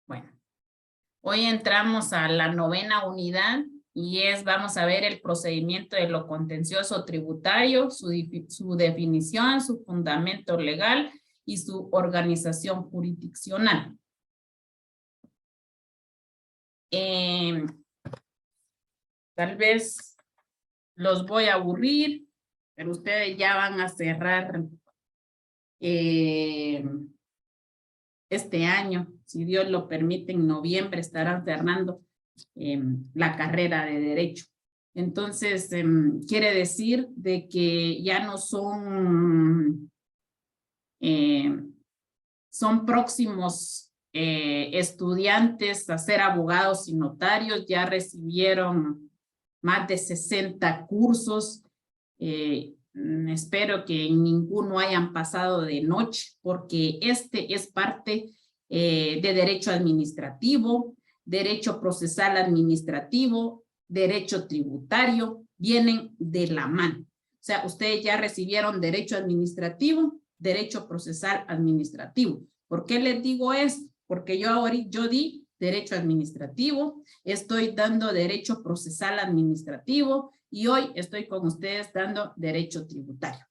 Bueno, hoy entramos a la 9ª unidad y vamos a ver el procedimiento de lo contencioso tributario, su definición, su fundamento legal y su organización jurisdiccional. Tal vez los voy a aburrir, pero ustedes ya van a cerrar este año, si Dios lo permite, en noviembre estarán cerrando la carrera de Derecho. Entonces, quiere decir de que ya no son próximos estudiantes a ser abogados y notarios, ya recibieron más de 60 cursos. Espero que en ninguno hayan pasado de noche, porque este es parte de derecho administrativo, derecho procesal administrativo, derecho tributario, vienen de la mano. O sea, ustedes ya recibieron derecho administrativo, derecho procesal administrativo. ¿Por qué les digo esto? Porque yo di derecho administrativo, estoy dando derecho procesal administrativo y hoy estoy con ustedes dando derecho tributario.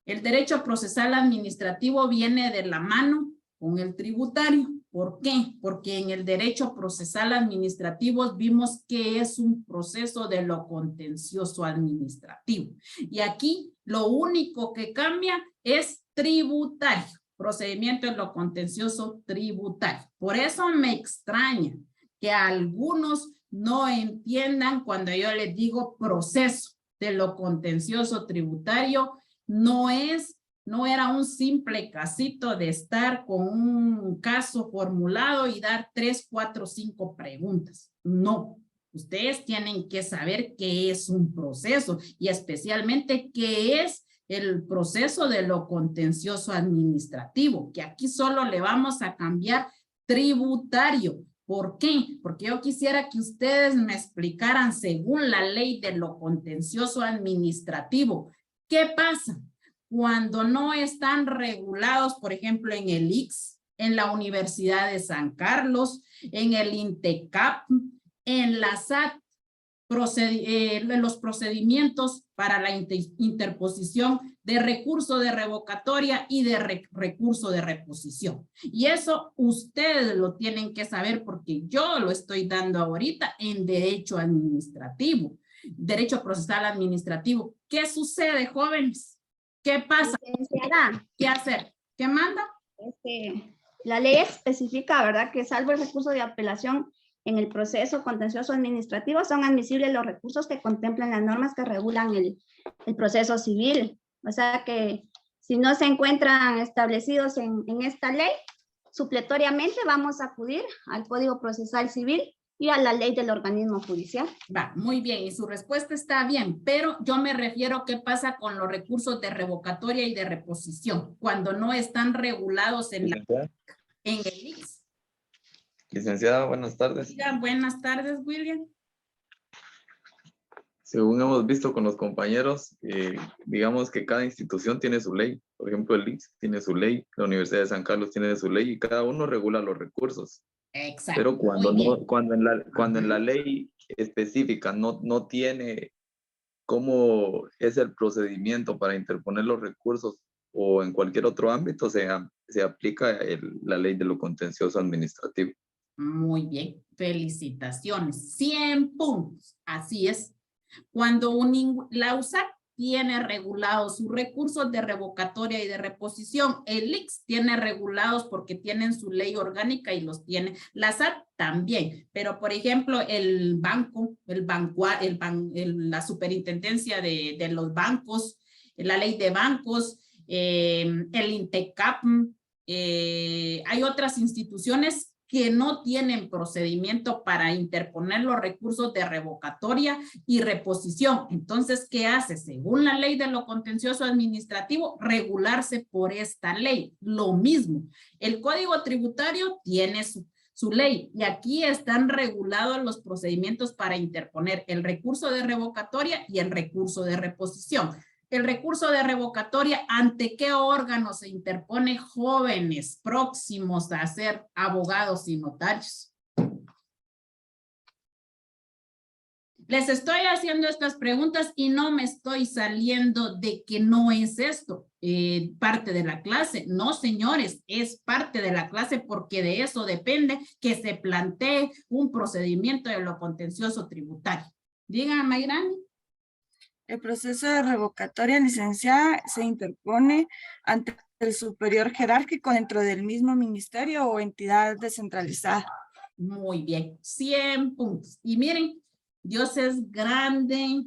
El derecho procesal administrativo viene de la mano con el tributario. ¿Por qué? Porque en el derecho procesal administrativo vimos que es un proceso de lo contencioso administrativo. Y aquí lo único que cambia es tributario. Procedimiento en lo contencioso tributario. Por eso me extraña que algunos no entiendan cuando yo les digo proceso de lo contencioso tributario. No era un simple casito de estar con un caso formulado y dar 3, 4, 5 preguntas. No, ustedes tienen que saber qué es un proceso y especialmente qué es el proceso de lo contencioso administrativo, que aquí solo le vamos a cambiar tributario. ¿Por qué? Porque yo quisiera que ustedes me explicaran según la ley de lo contencioso administrativo, ¿qué pasa cuando no están regulados, por ejemplo, en el ICS, en la Universidad de San Carlos, en el INTECAP, en la SAT, los procedimientos para la interposición de recurso de revocatoria y de recurso de reposición? Y eso ustedes lo tienen que saber porque yo lo estoy dando ahorita en derecho administrativo, derecho procesal administrativo. ¿Qué sucede, jóvenes? ¿Qué pasa? ¿Qué hacer? ¿Qué manda? La ley especifica, ¿verdad?, que salvo el recurso de apelación en el proceso contencioso administrativo, son admisibles los recursos que contemplan las normas que regulan el proceso civil. O sea que si no se encuentran establecidos en esta ley, supletoriamente vamos a acudir al Código Procesal Civil y a la ley del organismo judicial. Va, muy bien, y su respuesta está bien, pero yo me refiero a qué pasa con los recursos de revocatoria y de reposición, cuando no están regulados en el ICS. Licenciada, buenas tardes. Diga, buenas tardes, William. Según hemos visto con los compañeros, digamos que cada institución tiene su ley. Por ejemplo, el ICS tiene su ley, la Universidad de San Carlos tiene su ley y cada uno regula los recursos. Exacto. Pero cuando en la ley específica no tiene cómo es el procedimiento para interponer los recursos o en cualquier otro ámbito, se aplica la ley de lo contencioso administrativo. Muy bien, felicitaciones. 100 puntos, así es. Cuando la USAC tiene regulados sus recursos de revocatoria y de reposición, el ICS tiene regulados porque tienen su ley orgánica y los tiene. La SAT también, pero por ejemplo la superintendencia de los bancos, la ley de bancos, el INTECAP, hay otras instituciones que no tienen procedimiento para interponer los recursos de revocatoria y reposición. Entonces, ¿qué hace? Según la ley de lo contencioso administrativo, regularse por esta ley. Lo mismo, el Código Tributario tiene su ley y aquí están regulados los procedimientos para interponer el recurso de revocatoria y el recurso de reposición. el recurso de revocatoria, ¿ante qué órgano se interpone jóvenes próximos a ser abogados y notarios? Les estoy haciendo estas preguntas y no me estoy saliendo de que no es esto parte de la clase. No, señores, es parte de la clase porque de eso depende que se plantee un procedimiento de lo contencioso tributario. Dígame, Mayrani. El proceso de revocatoria, licenciada, se interpone ante el superior jerárquico dentro del mismo ministerio o entidad descentralizada. Muy bien, 100 puntos. Y miren, Dios es grande,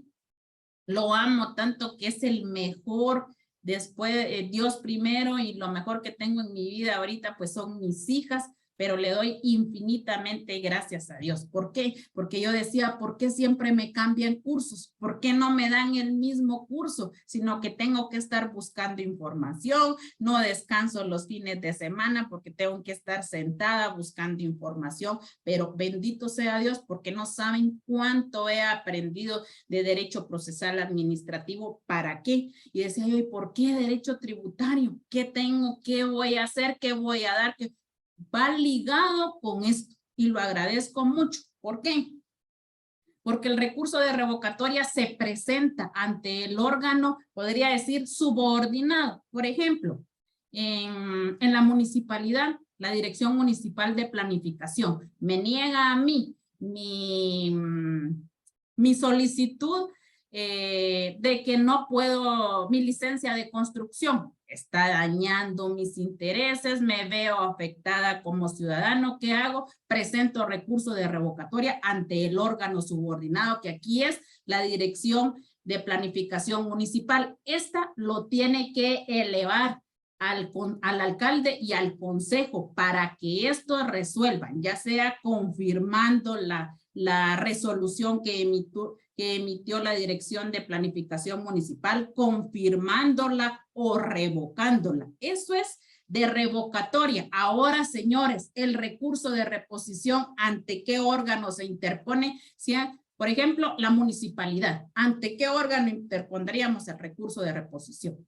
lo amo tanto que es el mejor, después Dios primero y lo mejor que tengo en mi vida ahorita pues son mis hijas, pero le doy infinitamente gracias a Dios. ¿Por qué? Porque yo decía, ¿por qué siempre me cambian cursos? ¿Por qué no me dan el mismo curso? Sino que tengo que estar buscando información, no descanso los fines de semana porque tengo que estar sentada buscando información, pero bendito sea Dios porque no saben cuánto he aprendido de derecho procesal administrativo. ¿Para qué? Y decía yo, ¿y por qué derecho tributario? ¿Qué tengo? ¿Qué voy a hacer? ¿Qué voy a dar? ¿Qué? Va ligado con esto y lo agradezco mucho. ¿Por qué? Porque el recurso de revocatoria se presenta ante el órgano, podría decir, subordinado. Por ejemplo, en la municipalidad, la Dirección Municipal de Planificación me niega a mí mi solicitud de que no puedo, mi licencia de construcción. Está dañando mis intereses, me veo afectada como ciudadano. ¿Qué hago? Presento recurso de revocatoria ante el órgano subordinado, que aquí es la Dirección de Planificación Municipal. Esta lo tiene que elevar al alcalde y al consejo para que esto resuelvan, ya sea confirmando la resolución que emitió la Dirección de Planificación Municipal, confirmándola o revocándola. Eso es de revocatoria. Ahora, señores, el recurso de reposición, ¿ante qué órgano se interpone? Por ejemplo, la municipalidad. ¿Ante qué órgano interpondríamos el recurso de reposición?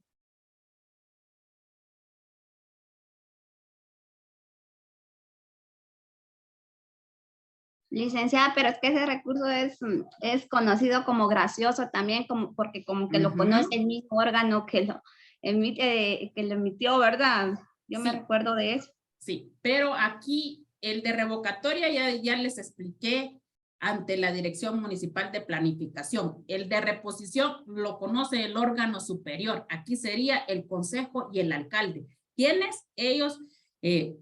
Licenciada, pero es que ese recurso es conocido como gracioso también, porque como que lo conoce el mismo órgano que lo emitió, ¿verdad? Yo me recuerdo de eso. Sí, pero aquí el de revocatoria ya les expliqué ante la Dirección Municipal de Planificación. El de reposición lo conoce el órgano superior. Aquí sería el consejo y el alcalde. ¿Quiénes? Ellos se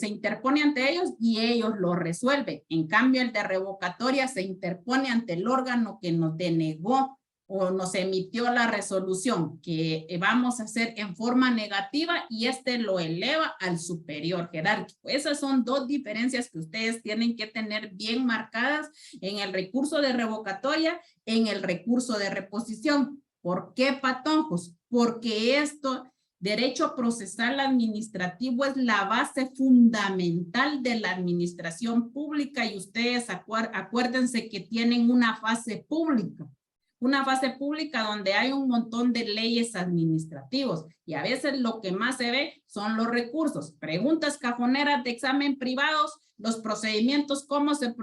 interpone ante ellos y ellos lo resuelven. En cambio, el de revocatoria se interpone ante el órgano que nos denegó o nos emitió la resolución que vamos a hacer en forma negativa y este lo eleva al superior jerárquico. Esas son dos diferencias que ustedes tienen que tener bien marcadas en el recurso de revocatoria, en el recurso de reposición. ¿Por qué, patojos? Porque esto, derecho procesal administrativo, es la base fundamental de la administración pública y ustedes acuérdense que tienen una fase pública. Una fase pública donde hay un montón de leyes administrativos y a veces lo que más se ve son los recursos. Preguntas cajoneras de examen privados, los procedimientos, cómo se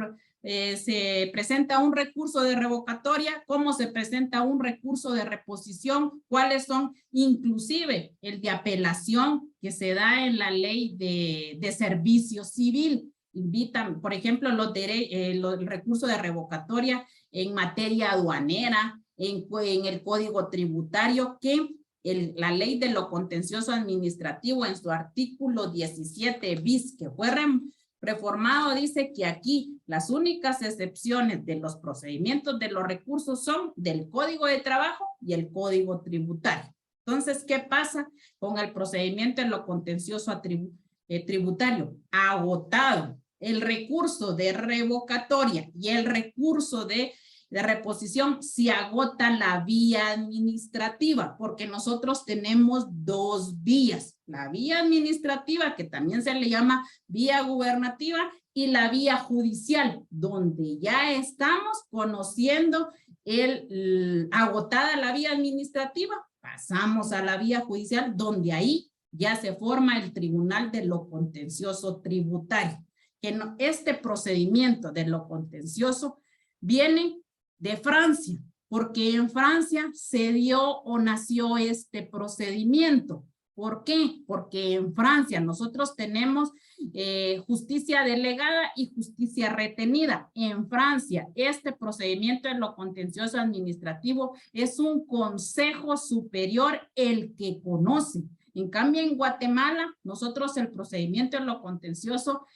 presenta un recurso de revocatoria, cómo se presenta un recurso de reposición, cuáles son inclusive el de apelación que se da en la ley de servicio civil. Invitan, por ejemplo, el recurso de revocatoria en materia aduanera, en el Código Tributario, que la ley de lo contencioso administrativo en su artículo 17 bis, que fue reformado, dice que aquí las únicas excepciones de los procedimientos de los recursos son del Código de Trabajo y el Código Tributario. Entonces, ¿qué pasa con el procedimiento en lo contencioso tributario? Agotado el recurso de revocatoria y el recurso de reposición, se agota la vía administrativa, porque nosotros tenemos dos vías, la vía administrativa, que también se le llama vía gubernativa, y la vía judicial, donde ya estamos conociendo agotada la vía administrativa, pasamos a la vía judicial, donde ahí ya se forma el Tribunal de lo Contencioso Tributario. Que no, este procedimiento de lo contencioso viene de Francia, porque en Francia se dio o nació este procedimiento. ¿Por qué? Porque en Francia nosotros tenemos justicia delegada y justicia retenida. En Francia, este procedimiento de lo contencioso administrativo es un consejo superior el que conoce. En cambio, en Guatemala, nosotros el procedimiento de lo contencioso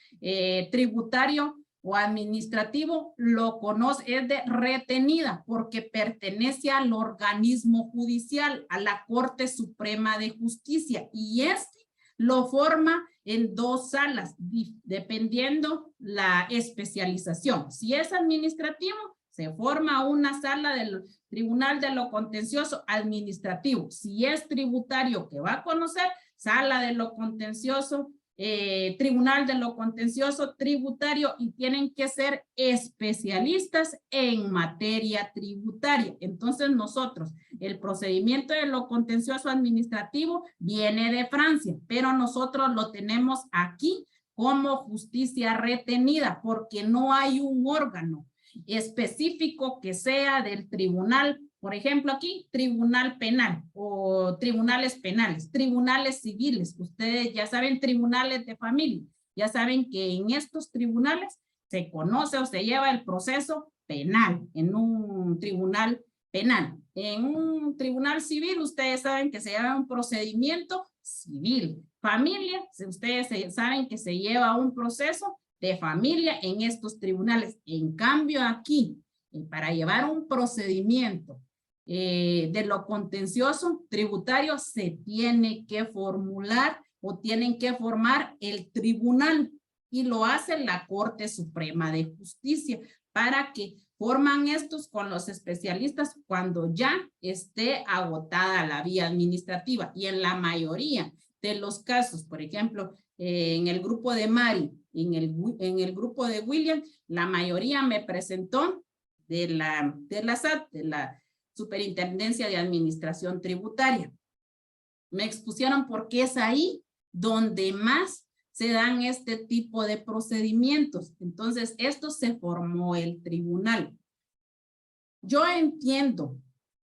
tributario o administrativo lo conoce, es de retenida, porque pertenece al organismo judicial, a la Corte Suprema de Justicia, y este lo forma en 2 salas, dependiendo la especialización. Si es administrativo, se forma una sala del Tribunal de lo Contencioso Administrativo. Si es tributario, que va a conocer, sala de lo contencioso, Tribunal de lo Contencioso Tributario, y tienen que ser especialistas en materia tributaria. Entonces nosotros, el procedimiento de lo contencioso administrativo viene de Francia, pero nosotros lo tenemos aquí como justicia retenida, porque no hay un órgano específico que sea del tribunal. Por ejemplo, aquí, tribunal penal o tribunales penales, tribunales civiles. Ustedes ya saben, tribunales de familia. Ya saben que en estos tribunales se conoce o se lleva el proceso penal en un tribunal penal. En un tribunal civil, ustedes saben que se lleva un procedimiento civil. Familia, ustedes saben que se lleva un proceso de familia en estos tribunales. En cambio, aquí, para llevar un procedimiento de lo contencioso tributario, se tiene que formular o tienen que formar el tribunal, y lo hace la Corte Suprema de Justicia, para que forman estos con los especialistas cuando ya esté agotada la vía administrativa. Y en la mayoría de los casos, por ejemplo, en el grupo de Mari, en el grupo de William, la mayoría me presentó de la SAT, de la Superintendencia de Administración Tributaria. Me expusieron porque es ahí donde más se dan este tipo de procedimientos. Entonces, esto se formó el tribunal. Yo entiendo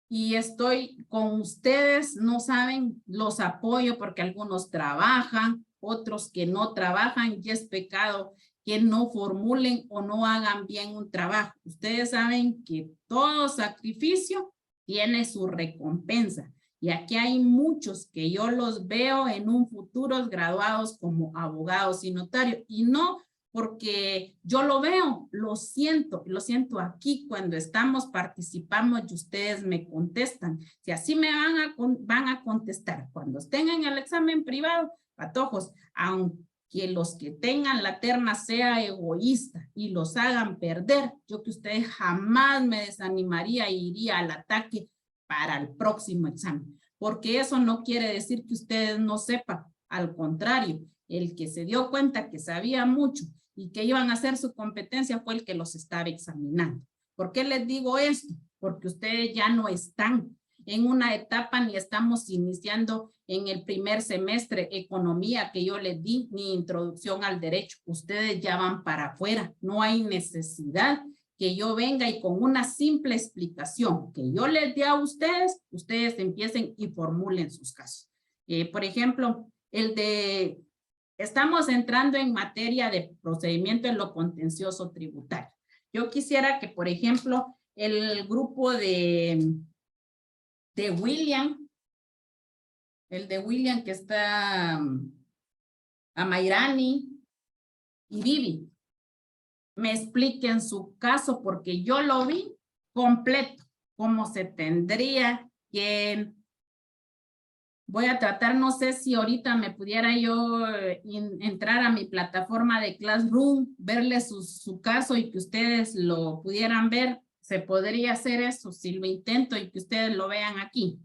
y estoy con ustedes, no saben, los apoyo porque algunos trabajan, otros que no trabajan, y es pecado que no formulen o no hagan bien un trabajo. Ustedes saben que todo sacrificio tiene su recompensa. Y aquí hay muchos que yo los veo en un futuro graduados como abogados y notarios. Y no porque yo lo veo, lo siento aquí cuando estamos, participamos y ustedes me contestan. Si así me van a contestar cuando estén en el examen privado, patojos, aunque los que tengan la terna sea egoísta y los hagan perder, yo que ustedes jamás me desanimaría e iría al ataque para el próximo examen, porque eso no quiere decir que ustedes no sepan. Al contrario, el que se dio cuenta que sabía mucho y que iban a hacer su competencia fue el que los estaba examinando. ¿Por qué les digo esto? Porque ustedes ya no están en una etapa ni estamos iniciando en el primer semestre economía que yo les di, ni introducción al derecho. Ustedes ya van para afuera. No hay necesidad que yo venga y con una simple explicación que yo les dé a ustedes, ustedes empiecen y formulen sus casos. Por ejemplo, estamos entrando en materia de procedimiento en lo contencioso tributario. Yo quisiera que, por ejemplo, el grupo de William, el de William que está a Mayrani y Vivi, me expliquen su caso porque yo lo vi completo, como se tendría que. Voy a tratar, no sé si ahorita me pudiera yo entrar a mi plataforma de Classroom, verle su caso y que ustedes lo pudieran ver. Se podría hacer eso si lo intento y que ustedes lo vean aquí.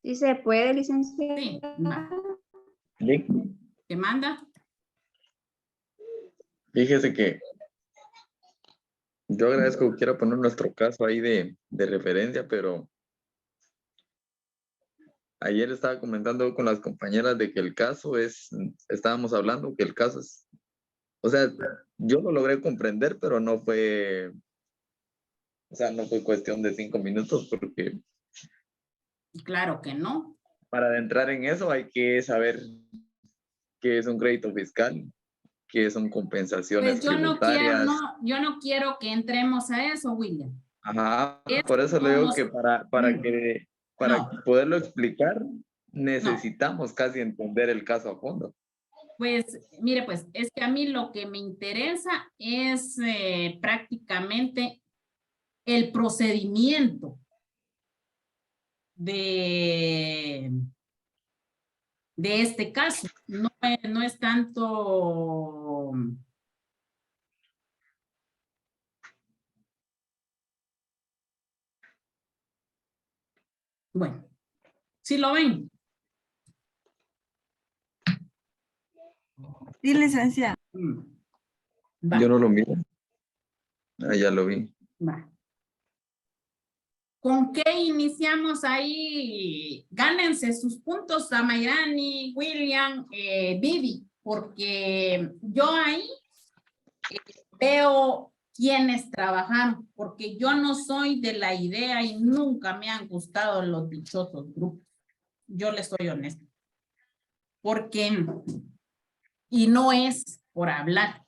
¿Sí se puede, licenciada? Sí, va. Sí. ¿Qué manda? Fíjese que Yo agradezco que quiera poner nuestro caso ahí de referencia, pero ayer estaba comentando con las compañeras de que el caso estábamos hablando que el caso es, o sea, yo lo logré comprender, pero no fue, o sea, no fue cuestión de 5 minutos, porque Claro que no. para adentrar en eso hay que saber qué es un crédito fiscal, qué son compensaciones Pues tributarias. yo no quiero que entremos a eso, William. Ajá, Es por eso le digo como, que para no, poderlo explicar, no. necesitamos casi entender el caso a fondo. Pues, mire, pues, es que a mí lo que me interesa es prácticamente el procedimiento de, de este caso. No, no es tanto, bueno, si lo ven. Sí, licenciada. Va, Yo no lo miro. Ah, ya lo vi. va. ¿Con qué iniciamos ahí? Gánense sus puntos a Mayrani, William, Vivi, porque yo ahí veo quiénes trabajaron, porque yo no soy de la idea y nunca me han gustado los dichosos grupos. Yo les soy honesta. Porque, y no es por hablar,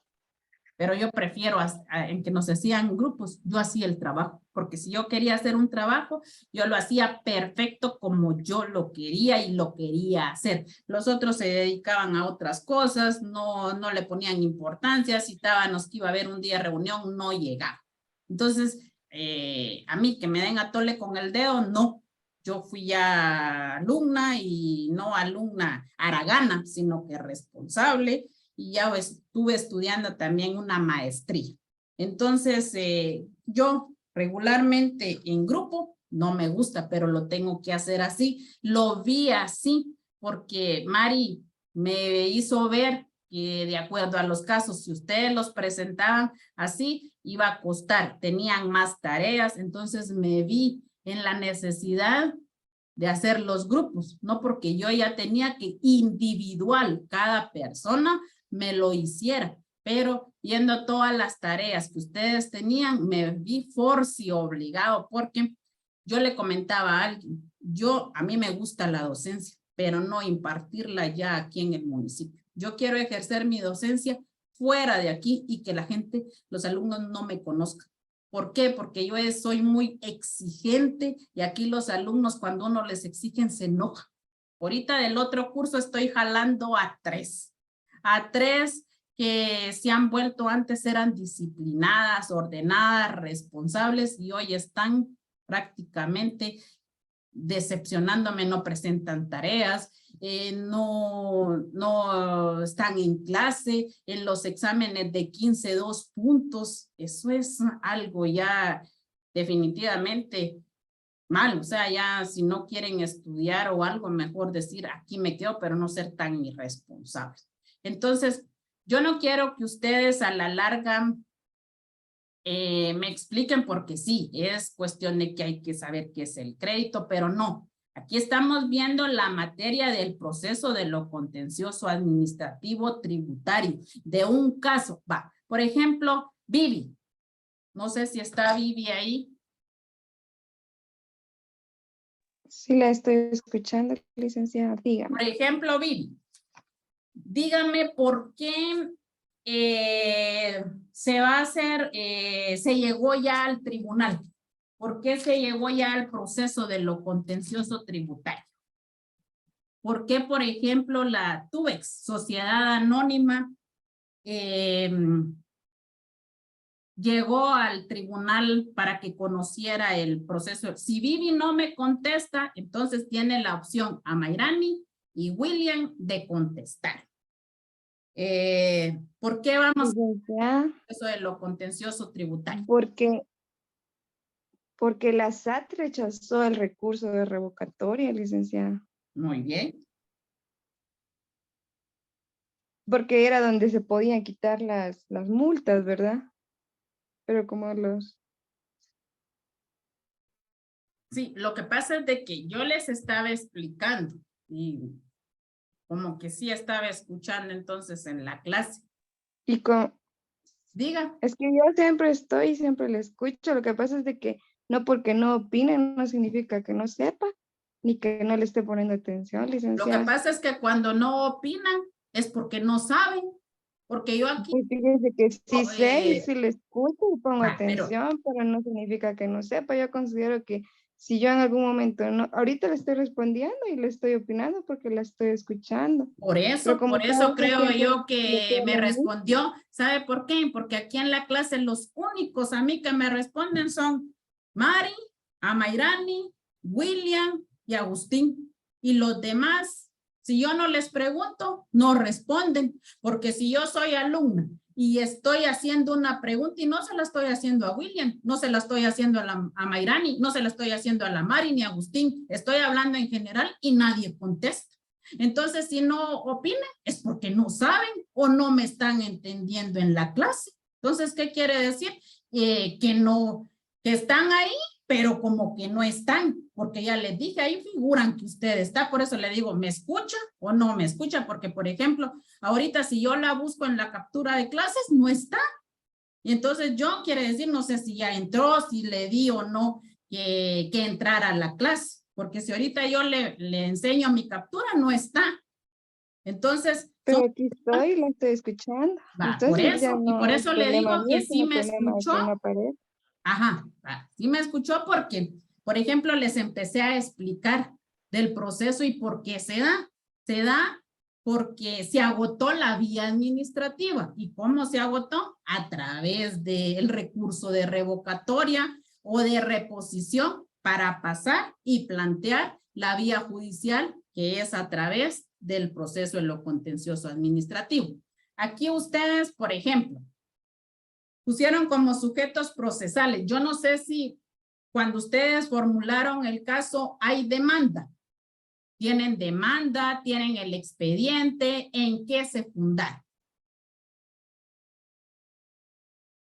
pero yo prefiero en que nos hacían grupos, yo hacía el trabajo, porque si yo quería hacer un trabajo, yo lo hacía perfecto como yo lo quería y lo quería hacer. Los otros se dedicaban a otras cosas, no le ponían importancia, si estábamos que iba a haber un día de reunión, no llegaba. Entonces, a mí que me den a tole con el dedo, no. Yo fui ya alumna y no alumna haragana, sino que responsable, y ya estuve estudiando también una maestría. Entonces, yo regularmente en grupo no me gusta, pero lo tengo que hacer así. Lo vi así porque Mari me hizo ver que de acuerdo a los casos, si ustedes los presentaban así, iba a costar, tenían más tareas, entonces me vi en la necesidad de hacer los grupos, no porque yo ya tenía que individual, cada persona me lo hiciera, pero viendo todas las tareas que ustedes tenían, me vi forci obligado, porque yo le comentaba a alguien, a mí me gusta la docencia, pero no impartirla ya aquí en el municipio. Yo quiero ejercer mi docencia fuera de aquí y que la gente, los alumnos no me conozcan. ¿Por qué? Porque yo soy muy exigente y aquí los alumnos cuando uno les exigen se enoja. Ahorita del otro curso estoy jalando a tres que se han vuelto antes eran disciplinadas, ordenadas, responsables y hoy están prácticamente decepcionándome, no presentan tareas, no están en clase, en los exámenes de 15, 2 puntos, eso es algo ya definitivamente mal, o sea, ya si no quieren estudiar o algo, mejor decir aquí me quedo, pero no ser tan irresponsables. Entonces, yo no quiero que ustedes a la larga me expliquen porque sí, es cuestión de que hay que saber qué es el crédito, pero no. Aquí estamos viendo la materia del proceso de lo contencioso administrativo tributario de un caso. Va, por ejemplo, Vivi. No sé si está Vivi ahí. Sí, la estoy escuchando, licenciada, dígame. Por ejemplo, Vivi, dígame por qué se va a hacer, se llegó ya al tribunal. ¿Por qué se llegó ya al proceso de lo contencioso tributario? ¿Por qué, por ejemplo, la TUEX, Sociedad Anónima, llegó al tribunal para que conociera el proceso? Si Vivi no me contesta, entonces tiene la opción a Mayrani y William de contestar. ¿Por qué vamos Licenciada, a eso de lo contencioso tributario? porque la SAT rechazó el recurso de revocatoria, licenciada. Muy bien. Porque era donde se podían quitar las multas, ¿verdad? pero como los... Sí, lo que pasa es de que yo les estaba explicando y como que sí estaba escuchando entonces en la clase. Y con, Diga. es que yo siempre estoy y siempre le escucho. Lo que pasa es de que no porque no opinen no significa que no sepa, ni que no le esté poniendo atención, Lo que licenciada. pasa es que cuando no opinan es porque no saben, porque yo aquí... Pues fíjense que sí sé y sí le escucho y pongo pero atención, pero no significa que no sepa. Yo considero que si yo en algún momento no, ahorita le estoy respondiendo y le estoy opinando porque la estoy escuchando. Pero como por cada eso uno creo siempre yo le que queda me lo mismo, respondió. ¿Sabe por qué? Porque aquí en la clase los únicos a mí que me responden son Mari, Amairani, William y Agustín. Y los demás, si yo no les pregunto, no responden. Porque si yo soy alumna y estoy haciendo una pregunta y no se la estoy haciendo a William, no se la estoy haciendo a Mayrani, no se la estoy haciendo a la Mari ni a Agustín, estoy hablando en general y nadie contesta. Entonces, si no opinan, es porque no saben o no me están entendiendo en la clase. Entonces, ¿qué quiere decir? Que no, que están ahí, pero como que no están, porque ya les dije, ahí figuran que usted está, por eso le digo, ¿me escucha o no me escucha? Porque, por ejemplo, ahorita si yo la busco en la captura de clases, no está. Y entonces yo quiere decir, no sé si ya entró, si le di o no que entrara a la clase, porque si ahorita yo le enseño mi captura, no está. Entonces, pero aquí estoy y la estoy escuchando. por Entonces ya eso, y por no es eso le problema digo que mío, sí sino me problema de escuchó. que no aparece. Ajá, sí me escuchó porque, por ejemplo, les empecé a explicar del proceso y por qué se da. Se da porque se agotó la vía administrativa. ¿Y cómo se agotó? A través del recurso de revocatoria o de reposición para pasar y plantear la vía judicial, que es a través del proceso de lo contencioso administrativo. Aquí ustedes, por ejemplo, pusieron como sujetos procesales. Yo no sé si cuando ustedes formularon el caso hay demanda. Tienen demanda, tienen el expediente, ¿en qué se fundaron?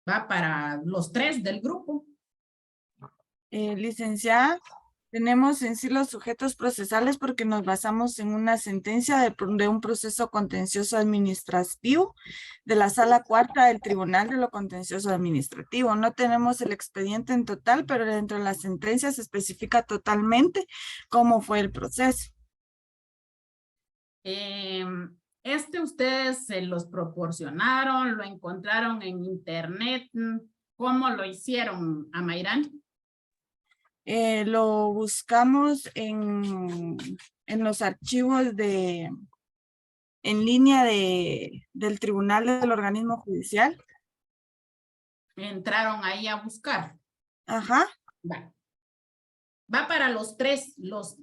Va para los tres del grupo. Licenciada, tenemos en sí los sujetos procesales porque nos basamos en una sentencia de un proceso contencioso administrativo de la Sala Cuarta del Tribunal de lo Contencioso Administrativo. No tenemos el expediente en total, pero dentro de la sentencia se especifica totalmente cómo fue el proceso. Ustedes se los proporcionaron, lo encontraron en internet. ¿Cómo lo hicieron, Amairán? Lo buscamos en los archivos en línea del Tribunal del Organismo Judicial. Entraron ahí a buscar. Ajá. Va para los tres, los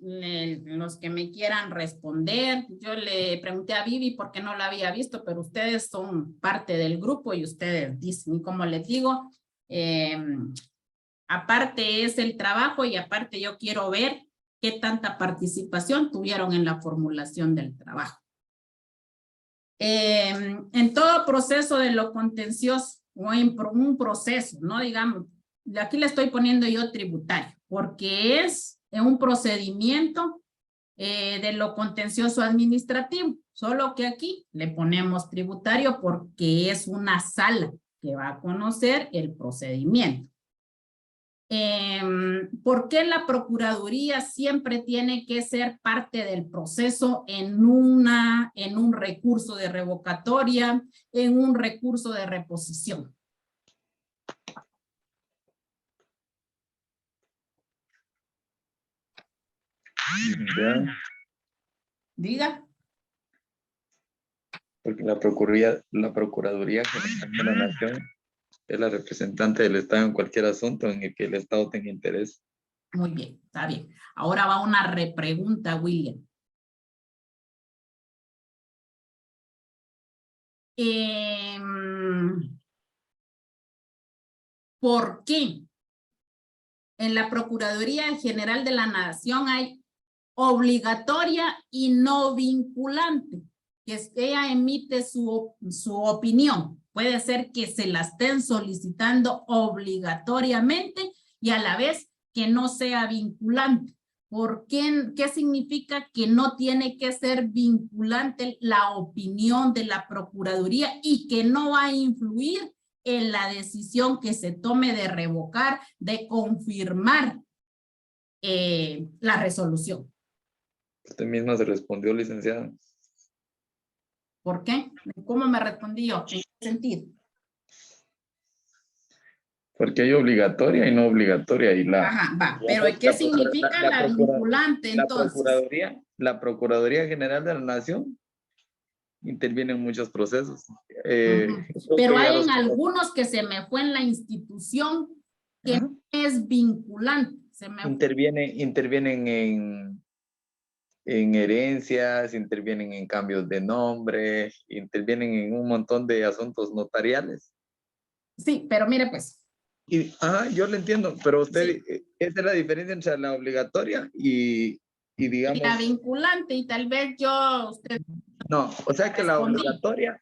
que me quieran responder. Yo le pregunté a Vivi porque no la había visto, pero ustedes son parte del grupo y ustedes dicen, y como les digo, aparte es el trabajo y aparte yo quiero ver qué tanta participación tuvieron en la formulación del trabajo. En todo proceso de lo contencioso o en un proceso, no digamos, aquí le estoy poniendo yo tributario, porque es un procedimiento de lo contencioso administrativo, solo que aquí le ponemos tributario porque es una sala que va a conocer el procedimiento. ¿Por qué la Procuraduría siempre tiene que ser parte del proceso en un recurso de revocatoria, en un recurso de reposición? Ya, Diga. porque la Procuraduría General de la Nación es la representante del Estado en cualquier asunto en el que el Estado tenga interés. Muy bien, está bien. Ahora va una repregunta, William. ¿Por qué en la Procuraduría General de la Nación hay obligatoria y no vinculante? que ella emite su opinión. Puede ser que se la estén solicitando obligatoriamente y a la vez que no sea vinculante. ¿Por qué? ¿Qué significa que no tiene que ser vinculante la opinión de la Procuraduría y que no va a influir en la decisión que se tome de revocar, de confirmar la resolución? Usted misma se respondió, licenciada. ¿Por qué? ¿Cómo me respondí yo? ¿En qué sentido? Porque hay obligatoria y no obligatoria. Y Ajá, va. Pero ¿qué significa la vinculante entonces? La Procuraduría General de la Nación interviene en muchos procesos. Pero hay en algunos que se me fue en la institución que no es vinculante. Intervienen en herencias, intervienen en cambios de nombre, intervienen en un montón de asuntos notariales. Sí, pero mire pues. Yo lo entiendo, pero usted, sí. Esa es la diferencia entre la obligatoria y digamos... La vinculante, y tal vez usted... No, o sea que la obligatoria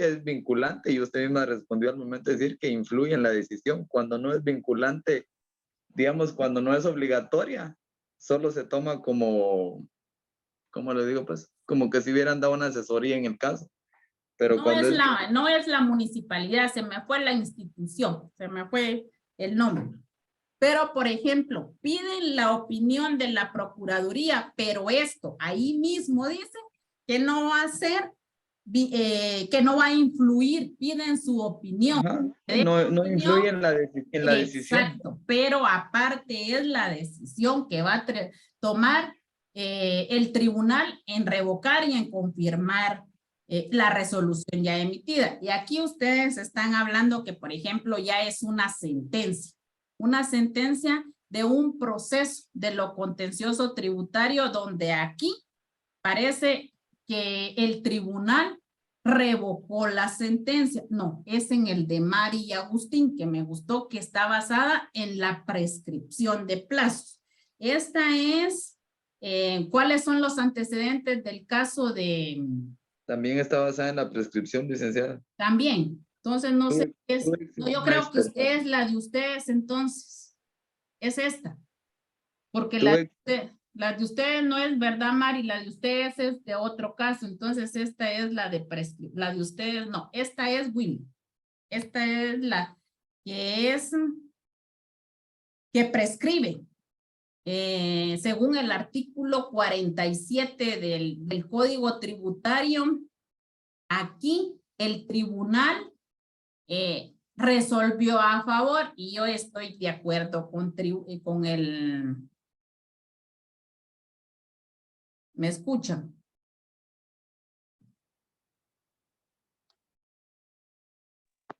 es vinculante y usted misma respondió al momento de decir que influye en la decisión. Cuando no es vinculante, digamos, cuando no es obligatoria, solo se toma como, ¿cómo le digo? Pues como que si hubieran dado una asesoría en el caso. Pero no es la municipalidad, se me fue la institución, se me fue el nombre. Pero, por ejemplo, piden la opinión de la Procuraduría, pero esto ahí mismo dice que no va a ser, que no va a influir, piden su opinión. No influye en la decisión. Exacto, pero aparte es la decisión que va a tomar el tribunal en revocar y en confirmar la resolución ya emitida. Y aquí ustedes están hablando que, por ejemplo, ya es una sentencia de un proceso de lo contencioso tributario donde aquí parece que el tribunal revocó la sentencia. No, es en el de Mari y Agustín, que me gustó, que está basada en la prescripción de plazos. Esta es, ¿cuáles son los antecedentes del caso de... También está basada en la prescripción, licenciada. También. Entonces, no sé, yo creo que es la de ustedes, entonces. Es esta. Porque la de ustedes no es verdad, Mari, la de ustedes es de otro caso. Entonces, esta es la de prescripción. La de ustedes no. Esta es Willy. Esta es la que prescribe. Según el artículo 47 del Código Tributario, aquí el tribunal resolvió a favor y yo estoy de acuerdo con el... ¿Me escuchan?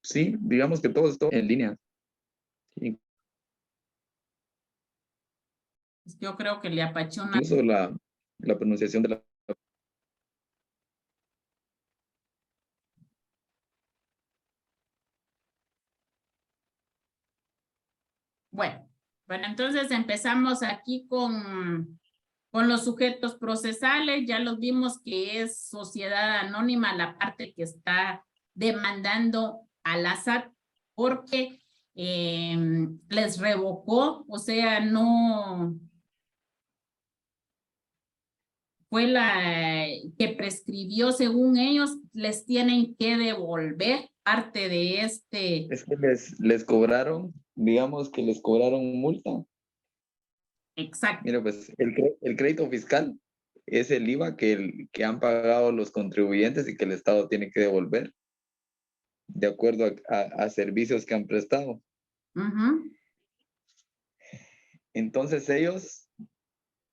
Sí, digamos que todo esto en línea. Sí. Yo creo que le apachona. Incluso la pronunciación de la... Bueno, entonces empezamos aquí con los sujetos procesales. Ya los vimos que es sociedad anónima la parte que está demandando a la SAT porque les revocó, o sea, no... fue la que prescribió según ellos, les tienen que devolver parte de este... Es que les cobraron, digamos que les cobraron multa. Exacto. Mira, pues el crédito fiscal es el IVA que han pagado los contribuyentes y que el Estado tiene que devolver de acuerdo a servicios que han prestado. Entonces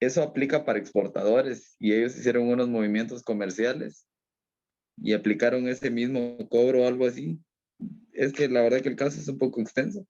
eso aplica para exportadores y ellos hicieron unos movimientos comerciales y aplicaron ese mismo cobro o algo así. Es que la verdad que el caso es un poco extenso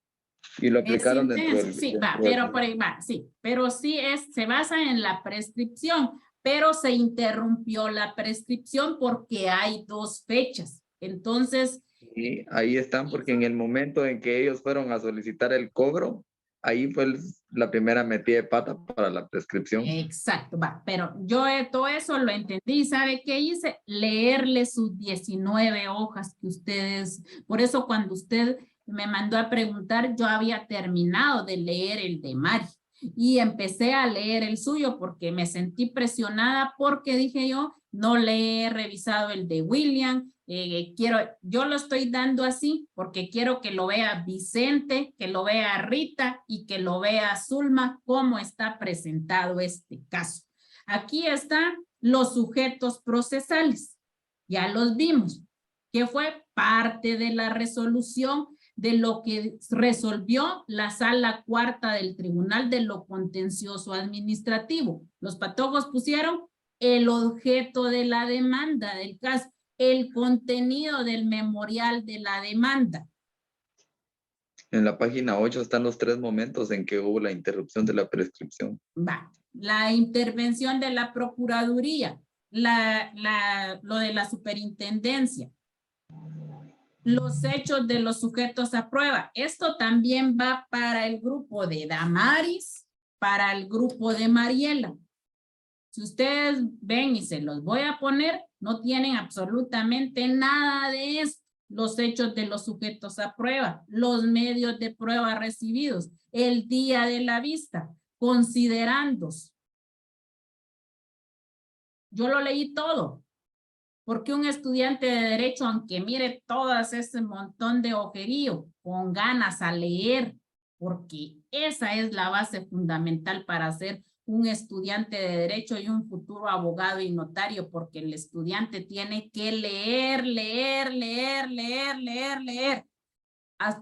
y lo aplicaron dentro del... Sí, pero por ahí va, sí, pero sí se basa en la prescripción, pero se interrumpió la prescripción porque hay 2 fechas. Entonces... Sí, ahí están, porque en el momento en que ellos fueron a solicitar el cobro, ahí fue la primera metida de pata para la prescripción. Exacto, va, pero yo todo eso lo entendí. ¿Sabe qué hice? Leerle sus 19 hojas que ustedes, por eso cuando usted me mandó a preguntar, yo había terminado de leer el de Mari y empecé a leer el suyo porque me sentí presionada porque dije yo, no le he revisado el de William. Yo lo estoy dando así porque quiero que lo vea Vicente, que lo vea Rita y que lo vea Zulma, cómo está presentado este caso. Aquí están los sujetos procesales. Ya los vimos, que fue parte de la resolución de lo que resolvió la sala cuarta del Tribunal de lo Contencioso Administrativo. Los patojos pusieron el objeto de la demanda del caso, el contenido del memorial de la demanda. En la página 8 están los 3 momentos en que hubo la interrupción de la prescripción. Va, la intervención de la Procuraduría, lo de la superintendencia, los hechos de los sujetos a prueba. Esto también va para el grupo de Damaris, para el grupo de Mariela. Si ustedes ven y se los voy a poner, no tienen absolutamente nada de esto. Los hechos de los sujetos a prueba, los medios de prueba recibidos, el día de la vista, considerandos. Yo lo leí todo. Porque un estudiante de derecho, aunque mire todas ese montón de ojerío, con ganas a leer, porque esa es la base fundamental para ser un estudiante de derecho y un futuro abogado y notario, porque el estudiante tiene que leer,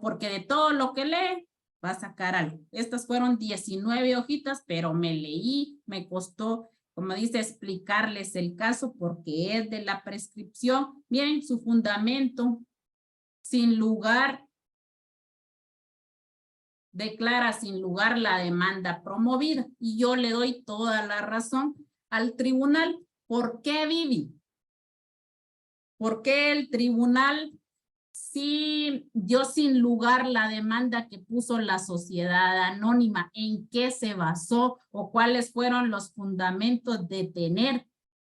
porque de todo lo que lee va a sacar algo. Estas fueron 19 hojitas, pero me leí, me costó, como dice, explicarles el caso porque es de la prescripción. Miren su fundamento, sin lugar, declara sin lugar la demanda promovida. Y yo le doy toda la razón al tribunal. ¿Por qué, Vivi? ¿Por qué el tribunal sí dio sin lugar la demanda que puso la sociedad anónima? ¿En qué se basó o cuáles fueron los fundamentos de tener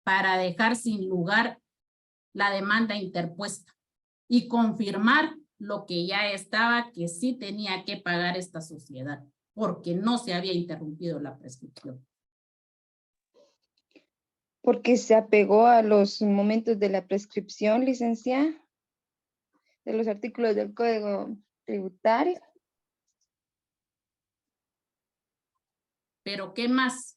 para dejar sin lugar la demanda interpuesta y confirmar lo que ya estaba, que sí tenía que pagar esta sociedad porque no se había interrumpido la prescripción? Porque se apegó a los momentos de la prescripción, licenciada, de los artículos del Código Tributario. ¿Pero qué más?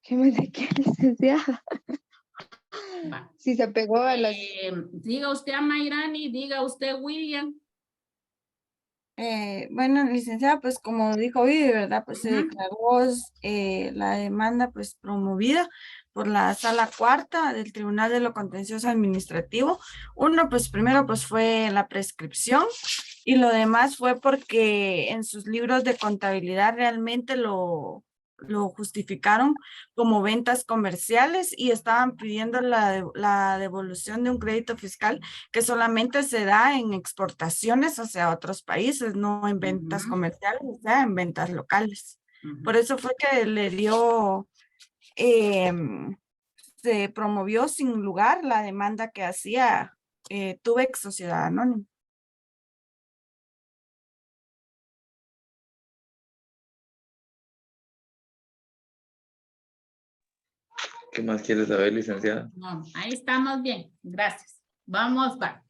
¿Qué más de qué, licenciada? Va. Si se apegó a las... Diga usted a Mayrani, diga usted William. Bueno, licenciada, pues como dijo Vivi, ¿verdad? Pues se declaró la demanda pues promovida por la sala cuarta del Tribunal de lo Contencioso Administrativo. Uno, pues primero pues fue la prescripción y lo demás fue porque en sus libros de contabilidad realmente lo justificaron como ventas comerciales y estaban pidiendo la devolución de un crédito fiscal que solamente se da en exportaciones hacia otros países, no en ventas comerciales, o sea, en ventas locales. Por eso fue que le dio, se promovió sin lugar la demanda que hacía Tubex Sociedad Anónima. ¿Qué más quieres saber, licenciada? No, ahí estamos bien, gracias. Vamos, va.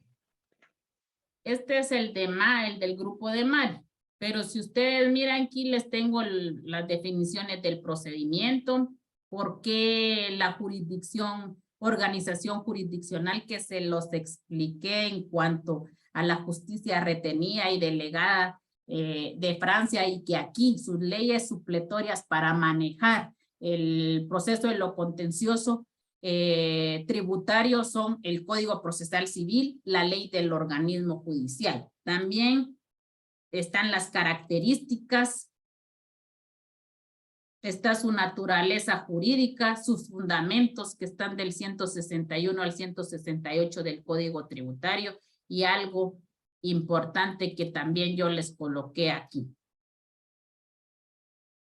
Este es el del grupo de Mari. Pero si ustedes miran aquí, les tengo las definiciones del procedimiento, por qué la jurisdicción, organización jurisdiccional que se los expliqué en cuanto a la justicia retenida y delegada de Francia, y que aquí sus leyes supletorias para manejar el proceso de lo contencioso tributario son el Código Procesal Civil, la ley del organismo judicial. También están las características está su naturaleza jurídica, sus fundamentos que están del 161 al 168 del Código Tributario y algo importante que también yo les coloqué aquí.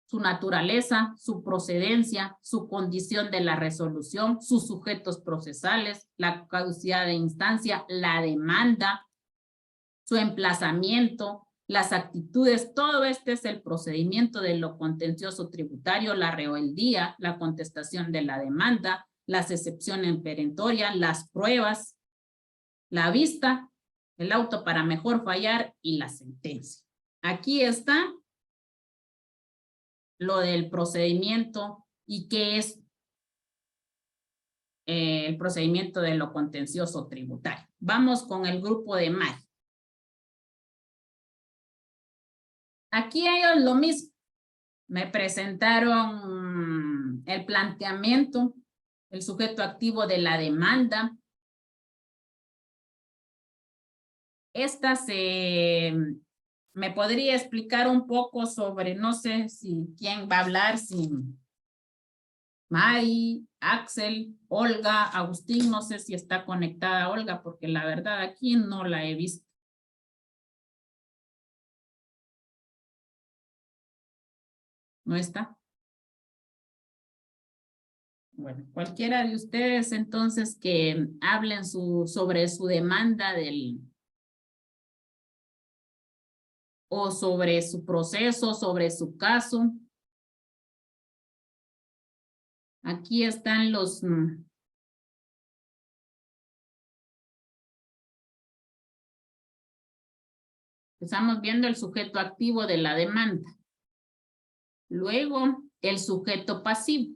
Su naturaleza, su procedencia, su condición de la resolución, sus sujetos procesales, la caducidad de instancia, la demanda, su emplazamiento, las actitudes, todo este es el procedimiento de lo contencioso tributario, la rebeldía, la contestación de la demanda, las excepciones perentorias, las pruebas, la vista, el auto para mejor fallar y la sentencia. Aquí está lo del procedimiento y qué es el procedimiento de lo contencioso tributario. Vamos con el grupo de Mari. Aquí ellos lo mismo. Me presentaron el planteamiento, el sujeto activo de la demanda. Esta me podría explicar un poco sobre, no sé si quién va a hablar, si Mari, Axel, Olga, Agustín, no sé si está conectada Olga, porque la verdad aquí no la he visto. ¿No está? Bueno, cualquiera de ustedes entonces que hablen sobre su demanda o sobre su proceso, sobre su caso. Aquí están los... Estamos viendo el sujeto activo de la demanda. Luego, el sujeto pasivo.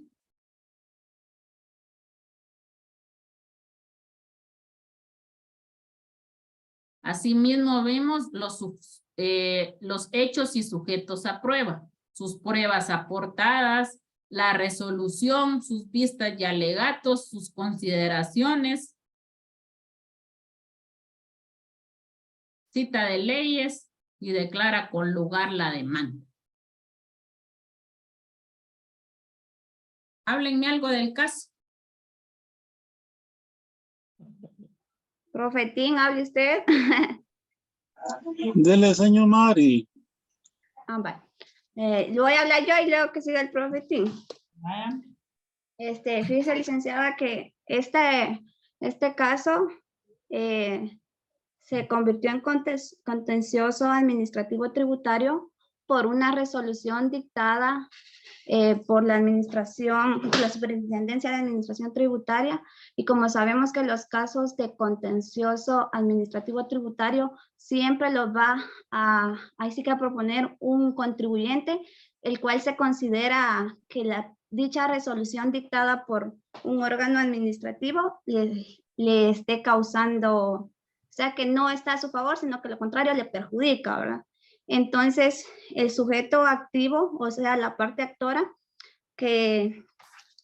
Asimismo, vemos los hechos y sujetos a prueba, sus pruebas aportadas, la resolución, sus vistas y alegatos, sus consideraciones, cita de leyes y declara con lugar la demanda. Háblenme algo del caso. Profetín, ¿hable usted? Dele, señor Mari. Vale. Lo voy a hablar yo y luego que siga el profetín. Fíjese, licenciada, que este caso se convirtió en contencioso administrativo tributario por una resolución dictada por la Superintendencia de Administración Tributaria, y como sabemos que los casos de contencioso administrativo tributario siempre los va ahí sí que a proponer un contribuyente, el cual se considera que dicha resolución dictada por un órgano administrativo le esté causando, o sea, que no está a su favor, sino que lo contrario le perjudica, ¿verdad? Entonces, el sujeto activo, o sea, la parte actora, que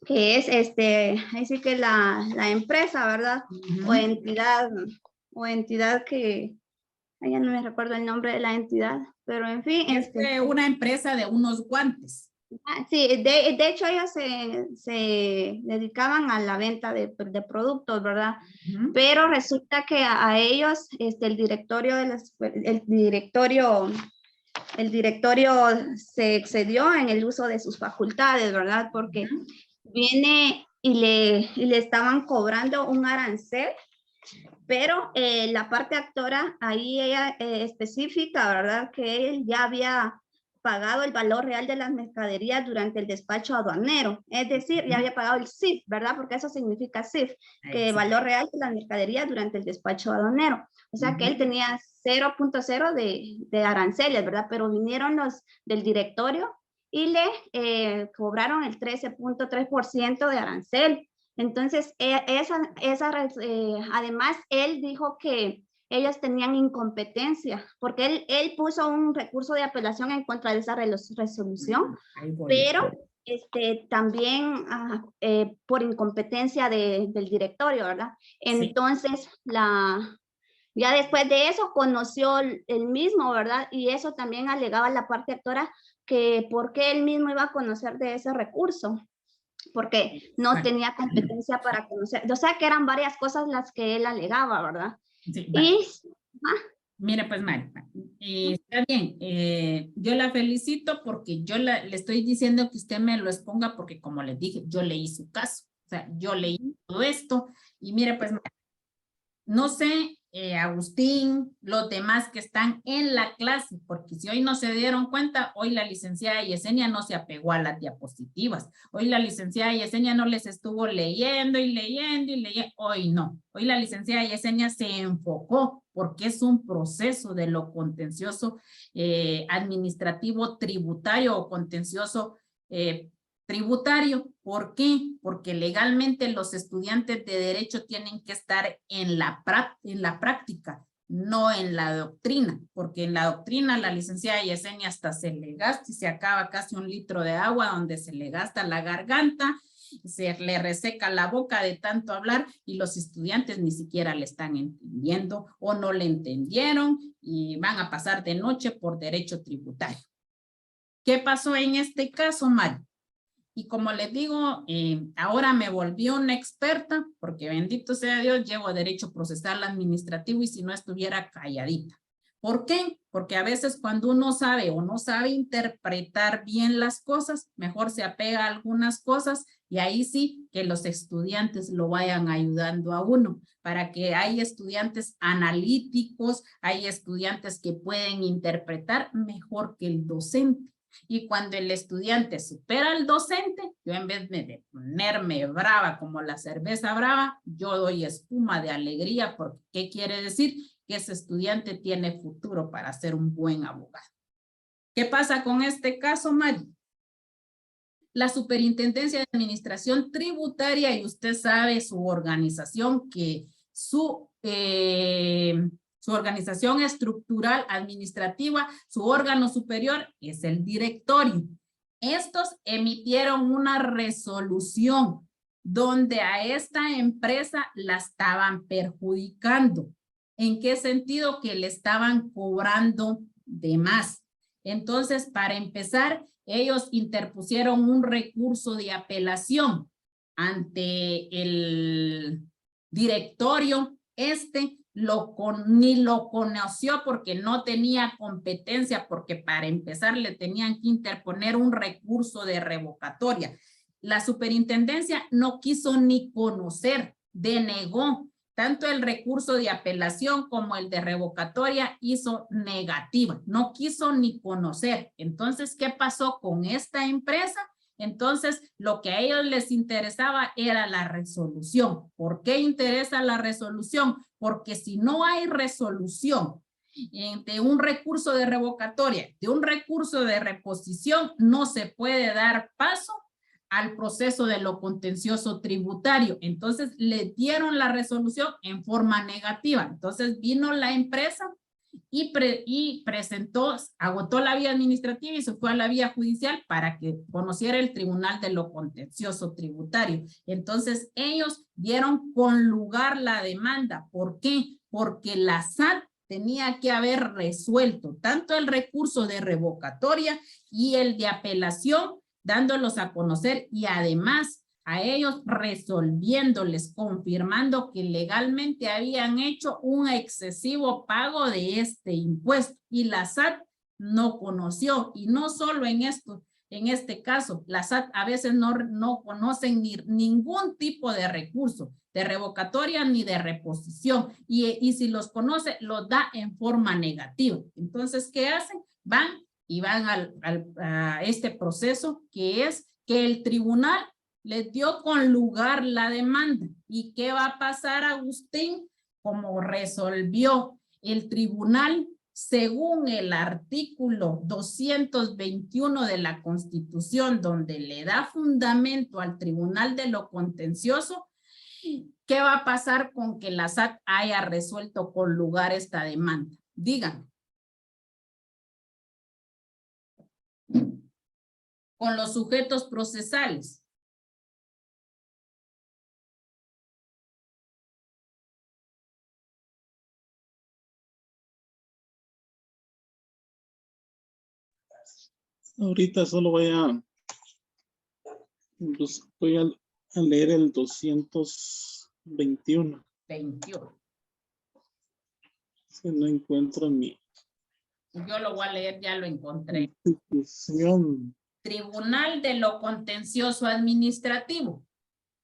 es ahí sí que la empresa, ¿verdad? O entidad que, ya no me recuerdo el nombre de la entidad, pero en fin. Es una empresa de unos guantes. Sí, de hecho ellos se dedicaban a la venta de productos, ¿verdad? Pero resulta que a ellos el directorio se excedió en el uso de sus facultades, ¿verdad? Porque viene y le estaban cobrando un arancel, pero la parte actora ahí ella especifica, ¿verdad? Que él ya había pagado el valor real de las mercaderías durante el despacho aduanero, es decir, ya había pagado el CIF, ¿verdad? Porque eso significa CIF, que valor real de las mercaderías durante el despacho aduanero. O sea que él tenía 0.0 de aranceles, ¿verdad? Pero vinieron los del directorio y le cobraron el 13.3% de arancel. Entonces, además, él dijo que ellos tenían incompetencia, porque él puso un recurso de apelación en contra de esa resolución, pero también por incompetencia del directorio, ¿verdad? Entonces, ya después de eso conoció el mismo, ¿verdad? Y eso también alegaba la parte actora, que por qué él mismo iba a conocer de ese recurso, porque no tenía competencia para conocer. O sea, que eran varias cosas las que él alegaba, ¿verdad? Sí, y, mire, pues, Mari, está bien. Yo la felicito porque yo le estoy diciendo que usted me lo exponga porque, como les dije, yo leí su caso. O sea, yo leí todo esto y mire, pues, no sé, Agustín, los demás que están en la clase, porque si hoy no se dieron cuenta, hoy la licenciada Yesenia no se apegó a las diapositivas. Hoy la licenciada Yesenia no les estuvo leyendo y leyendo y leyendo. Hoy no. Hoy la licenciada Yesenia se enfocó porque es un proceso de lo contencioso administrativo tributario o contencioso tributario. ¿Por qué? Porque legalmente los estudiantes de derecho tienen que estar en la práctica, no en la doctrina, porque en la doctrina la licenciada Yesenia hasta se le gasta y se acaba casi 1 litro de agua donde se le gasta la garganta, se le reseca la boca de tanto hablar y los estudiantes ni siquiera le están entendiendo o no le entendieron y van a pasar de noche por derecho tributario. ¿Qué pasó en este caso, Mari? Y como les digo, ahora me volví una experta, porque bendito sea Dios, llevo derecho procesal administrativo y si no estuviera calladita. ¿Por qué? Porque a veces cuando uno sabe o no sabe interpretar bien las cosas, mejor se apega a algunas cosas y ahí sí que los estudiantes lo vayan ayudando a uno, para que hay estudiantes analíticos, hay estudiantes que pueden interpretar mejor que el docente. Y cuando el estudiante supera al docente, yo en vez de ponerme brava como la cerveza brava, yo doy espuma de alegría, porque ¿qué quiere decir? Que ese estudiante tiene futuro para ser un buen abogado. ¿Qué pasa con este caso, Mari? La Superintendencia de Administración Tributaria, y usted sabe su organización, que su organización estructural administrativa, su órgano superior es el directorio. Estos emitieron una resolución donde a esta empresa la estaban perjudicando. ¿En qué sentido? Que le estaban cobrando de más. Entonces, para empezar, ellos interpusieron un recurso de apelación ante el directorio. Ni lo conoció porque no tenía competencia, porque para empezar le tenían que interponer un recurso de revocatoria. La superintendencia no quiso ni conocer, denegó. Tanto el recurso de apelación como el de revocatoria hizo negativa, no quiso ni conocer. Entonces, ¿qué pasó con esta empresa? Entonces, lo que a ellos les interesaba era la resolución. ¿Por qué interesa la resolución? Porque si no hay resolución de un recurso de revocatoria, de un recurso de reposición, no se puede dar paso al proceso de lo contencioso tributario. Entonces, le dieron la resolución en forma negativa. Entonces, vino la empresa y presentó, agotó la vía administrativa y se fue a la vía judicial para que conociera el Tribunal de lo Contencioso Tributario. Entonces, ellos dieron con lugar la demanda. ¿Por qué? Porque la SAT tenía que haber resuelto tanto el recurso de revocatoria y el de apelación, dándolos a conocer y además a ellos resolviéndoles, confirmando que legalmente habían hecho un excesivo pago de este impuesto y la SAT no conoció. Y no solo en esto, en este caso, la SAT a veces no conocen ningún tipo de recurso, de revocatoria ni de reposición. Y si los conoce, los da en forma negativa. Entonces, ¿qué hacen? Van a este proceso que es que el tribunal les dio con lugar la demanda. ¿Y qué va a pasar, Agustín? Como resolvió el tribunal, según el artículo 221 de la Constitución, donde le da fundamento al Tribunal de lo Contencioso, ¿qué va a pasar con que la SAT haya resuelto con lugar esta demanda? Díganme. Con los sujetos procesales. Ahorita solo voy a leer el 221. 21. Si no encuentro mi Yo lo voy a leer, ya lo encontré. institución. Tribunal de lo Contencioso Administrativo.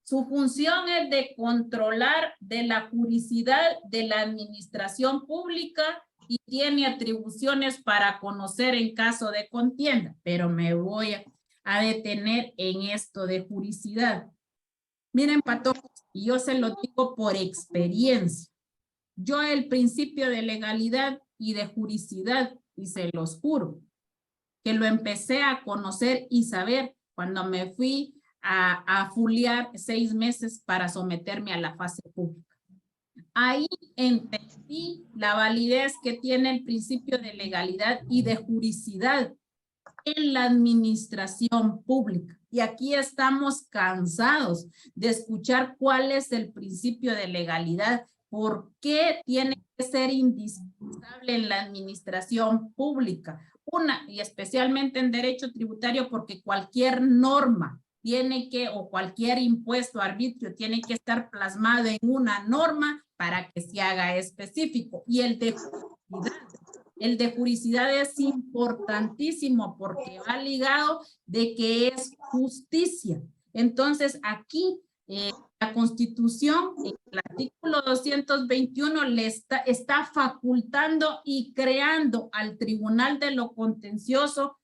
Su función es de controlar de la juridicidad de la administración pública y tiene atribuciones para conocer en caso de contienda, pero me voy a detener en esto de juridicidad. Miren, patojos, y yo se lo digo por experiencia. Yo el principio de legalidad y de juridicidad, y se los juro, que lo empecé a conocer y saber cuando me fui a fuliar 6 meses para someterme a la fase pública. Ahí entendí la validez que tiene el principio de legalidad y de juridicidad en la administración pública. Y aquí estamos cansados de escuchar cuál es el principio de legalidad, por qué tiene que ser indispensable en la administración pública. Y especialmente en derecho tributario, porque cualquier norma tiene que, o cualquier impuesto, arbitrio, tiene que estar plasmado en una norma para que se haga específico. Y el de juridicidad es importantísimo porque va ligado de que es justicia. Entonces, aquí la Constitución, en el artículo 221, le está facultando y creando al Tribunal de lo Contencioso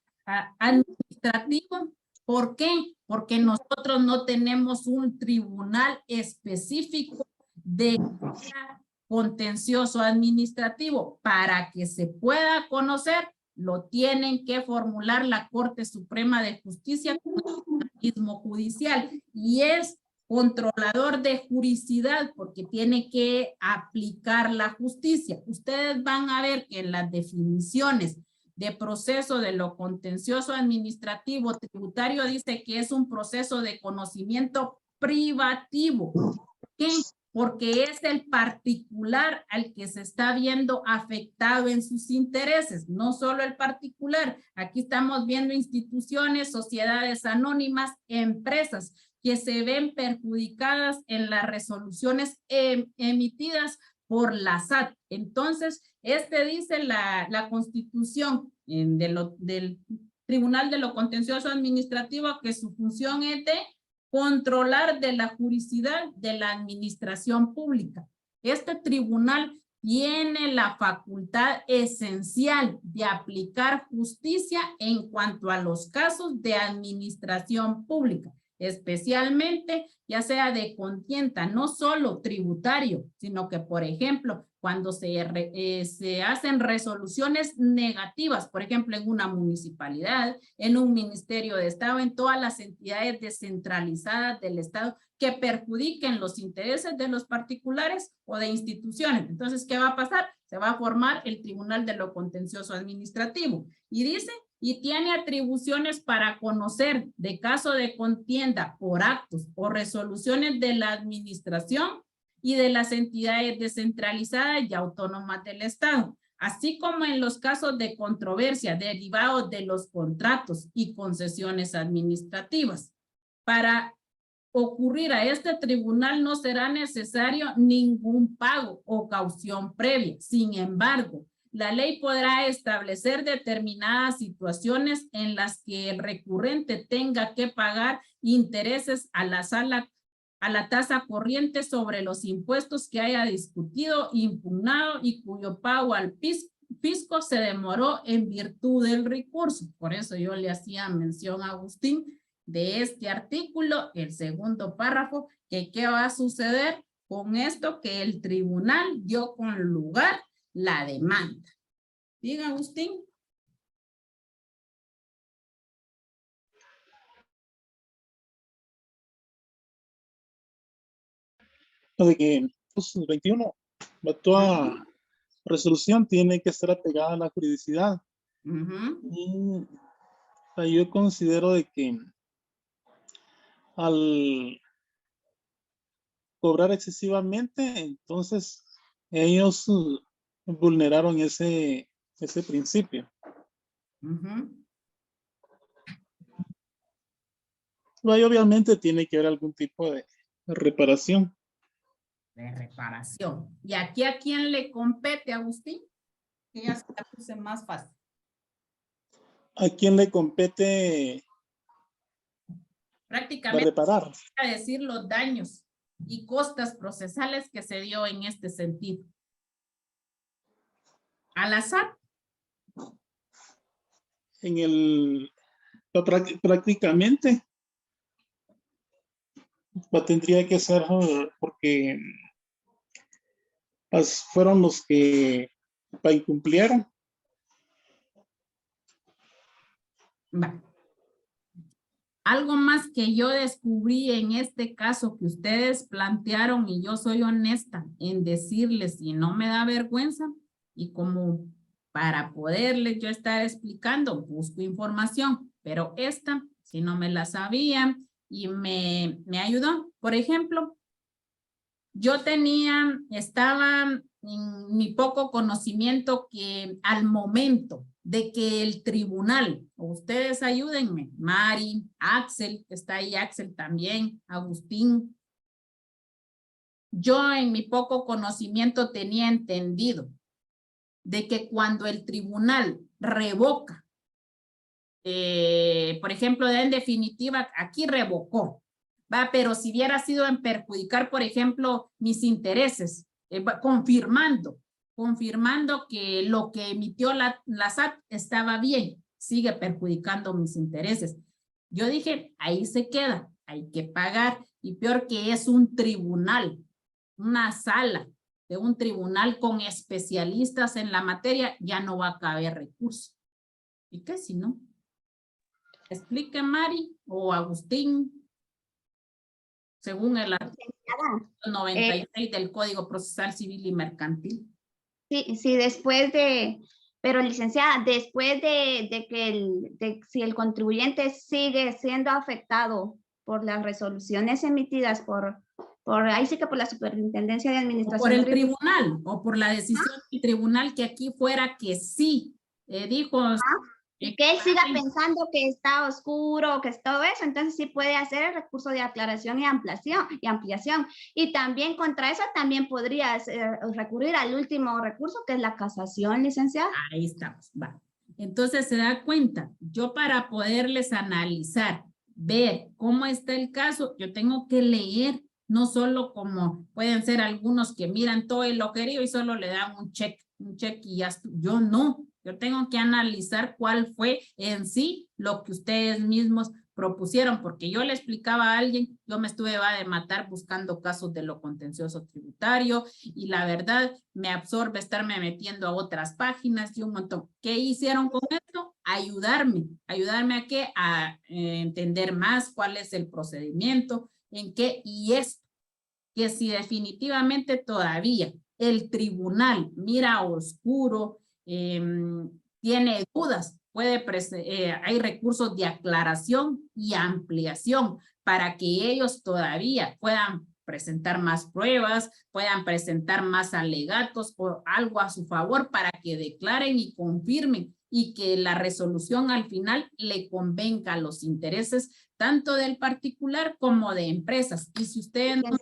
Administrativo. ¿Por qué? Porque nosotros no tenemos un tribunal específico de contencioso administrativo. Para que se pueda conocer, lo tienen que formular la Corte Suprema de Justicia como organismo judicial y es controlador de juridicidad porque tiene que aplicar la justicia. Ustedes van a ver que en las definiciones de proceso de lo contencioso administrativo tributario dice que es un proceso de conocimiento privativo. ¿Qué? Porque es el particular al que se está viendo afectado en sus intereses, no solo el particular. Aquí estamos viendo instituciones, sociedades anónimas, empresas que se ven perjudicadas en las resoluciones emitidas por la SAT. Entonces, dice la Constitución del Tribunal de lo Contencioso Administrativo que su función es de controlar de la juridicidad de la administración pública. Este tribunal tiene la facultad esencial de aplicar justicia en cuanto a los casos de administración pública, especialmente ya sea de contienda, no solo tributario, sino que, por ejemplo, cuando se hacen resoluciones negativas, por ejemplo, en una municipalidad, en un ministerio de Estado, en todas las entidades descentralizadas del Estado que perjudiquen los intereses de los particulares o de instituciones. Entonces, ¿qué va a pasar? Se va a formar el Tribunal de lo Contencioso Administrativo. Y dice, y tiene atribuciones para conocer de caso de contienda por actos o resoluciones de la administración y de las entidades descentralizadas y autónomas del Estado, así como en los casos de controversia derivados de los contratos y concesiones administrativas. Para ocurrir a este tribunal no será necesario ningún pago o caución previa. Sin embargo, la ley podrá establecer determinadas situaciones en las que el recurrente tenga que pagar intereses a la tasa corriente sobre los impuestos que haya discutido, impugnado y cuyo pago al fisco se demoró en virtud del recurso. Por eso yo le hacía mención a Agustín de este artículo, el segundo párrafo, que qué va a suceder con esto que el tribunal dio con lugar la demanda. Diga, Agustín. De que 21, toda resolución tiene que ser apegada a la juridicidad. Y, yo considero de que al cobrar excesivamente, entonces ellos vulneraron ese principio. Ahí obviamente tiene que haber algún tipo de reparación. De reparación. ¿Y aquí a quién le compete, Agustín? Que ya se la puse más fácil. ¿A quién le compete Prácticamente reparar? a decir los daños y costas procesales que se dio en este sentido. Al azar. En el prácticamente tendría que ser porque fueron los que incumplieron. Va. Algo más que yo descubrí en este caso que ustedes plantearon, y yo soy honesta en decirles y no me da vergüenza, y como para poderles yo estar explicando, busco información, pero esta, si no me la sabía y me ayudó. Por ejemplo, yo estaba en mi poco conocimiento que al momento de que el tribunal, ustedes ayúdenme, Mari, Axel, que está ahí Axel también, Agustín, yo en mi poco conocimiento tenía entendido de que cuando el tribunal revoca, por ejemplo, en definitiva, aquí revocó, ¿va? Pero si hubiera sido en perjudicar, por ejemplo, mis intereses, confirmando que lo que emitió la SAT estaba bien, sigue perjudicando mis intereses. Yo dije, ahí se queda, hay que pagar, y peor que es un tribunal, una sala de un tribunal con especialistas en la materia, ya no va a caber recurso. ¿Y qué si no? Explique, Mari o Agustín, según el artículo 96 del Código Procesal Civil y Mercantil. Sí, después de, pero licenciada, después de que si el contribuyente sigue siendo afectado por las resoluciones emitidas por ahí sí que por la Superintendencia de Administración. O por el tribunal, o por la decisión del tribunal que aquí fuera que sí, dijo... Y que él siga pensando que está oscuro, que es todo eso, entonces sí puede hacer el recurso de aclaración y ampliación. Y también contra eso también podría recurrir al último recurso, que es la casación, licenciada. Ahí estamos, va. Entonces se da cuenta, yo para poderles analizar, ver cómo está el caso, yo tengo que leer, no solo como pueden ser algunos que miran todo el loquerío y solo le dan un check y ya, yo no. Yo tengo que analizar cuál fue en sí lo que ustedes mismos propusieron, porque yo le explicaba a alguien, yo me estuve de matar buscando casos de lo contencioso tributario y la verdad me absorbe estarme metiendo a otras páginas y un montón. ¿Qué hicieron con esto? Ayudarme a qué, a entender más cuál es el procedimiento, en qué, y esto, que si definitivamente todavía el tribunal mira oscuro, tiene dudas, hay recursos de aclaración y ampliación para que ellos todavía puedan presentar más pruebas, puedan presentar más alegatos o algo a su favor para que declaren y confirmen y que la resolución al final le convenga a los intereses tanto del particular como de empresas. Y si ustedes no